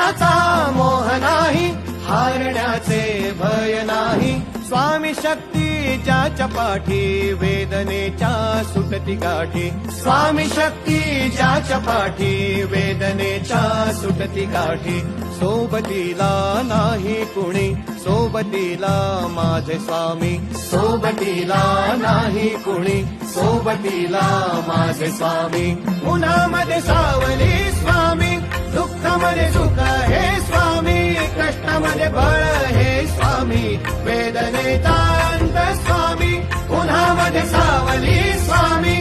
विजयाचा मोह नाही, हारण्याचे भय नाही. स्वामी शक्ती ज्याच्या पाठी, वेदनेच्या सुटती गाठी. स्वामी शक्ती ज्याच्या पाठी, वेदनेच्या सुटती गाठी. सोबतीला नाही कुणी, सोबतीला माझे स्वामी. सोबतीला नाही कुणी, सोबतीला माझे स्वामी. उन्हामध्ये सावली स्वामी, दुःखामध्ये सुख हे स्वामी, कष्टामध्ये बळ हे स्वामी, वेदनेचा अंत स्वामी. उन्हामध्ये सावली स्वामी,